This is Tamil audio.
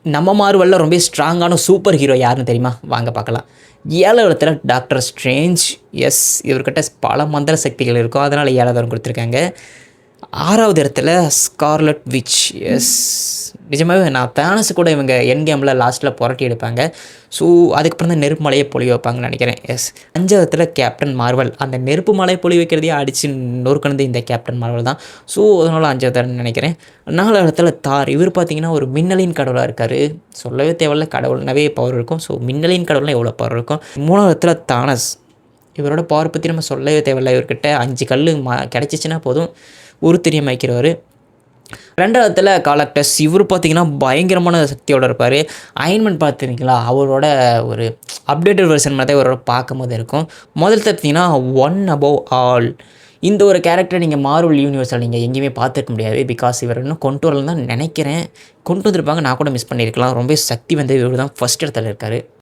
நம்ம மார்வலில் ரொம்ப ஸ்ட்ராங்கான சூப்பர் ஹீரோ யாருன்னு தெரியுமா? வாங்க பார்க்கலாம். 7வது இடத்துல டாக்டர் ஸ்ட்ரேஞ்ச். எஸ், இவர்கிட்ட பல மந்திர சக்திகள் இருக்கும், அதனால் 7வது இடம் கொடுத்துருக்காங்க. 6வது இடத்துல ஸ்கார்லட் விச். எஸ், நிஜமாகவே நான் தானஸ் கூட இவங்க என் கேமில் லாஸ்ட்டில் புரட்டி எடுப்பாங்க. ஸோ அதுக்கப்புறம் தான் நெருப்பு மலையை பொழி வைப்பாங்கன்னு நினைக்கிறேன். எஸ், 5வது இடத்துல கேப்டன் மார்வல். அந்த நெருப்பு மலையை பொழி வைக்கிறதையே அடித்து நொறுக்கினது இந்த கேப்டன் மார்வல் தான். ஸோ அதனால் 5வது இடம்னு நினைக்கிறேன். 4வது இடத்துல தார். இவர் பார்த்திங்கன்னா ஒரு மின்னலின் கடவுளாக இருக்கார். சொல்லவே தேவையில்ல, கடவுள்னாவே பவர் இருக்கும். ஸோ மின்னலின் கடவுள்னால் எவ்வளோ பவர் இருக்கும். 3வது இடத்துல தானஸ். இவரோட பவர் பற்றி நம்ம சொல்லவே தேவையில்லை. இவர்கிட்ட 5 கல் கிடச்சிச்சின்னா போதும், ஒரு தெரியாமல் வைக்கிறவர். 2வது இடத்துல காலக்டஸ். இவர் பார்த்திங்கன்னா பயங்கரமான சக்தியோடு இருப்பார். அயன்மேன் பார்த்துருக்கீங்களா, அவரோட ஒரு அப்டேட்டட் வெர்ஷன் மாதிரி இவரோட பார்க்கும்போது இருக்கும். முதல்ல பார்த்திங்கன்னா ஒன் அபவ் ஆல். இந்த ஒரு கேரக்டரை நீங்கள் மார்வல் யூனிவர்ஸில் நீங்கள் எங்கேயுமே பார்த்துருக்க முடியாது. பிகாஸ் இவர் இன்னும் கொண்டு வரலன்னு தான் நினைக்கிறேன். கொண்டு வந்திருப்பாங்க, நான் கூட மிஸ் பண்ணியிருக்கலாம். ரொம்ப சக்தி வந்து இவர் தான் ஃபஸ்ட் இடத்துல இருக்கார்.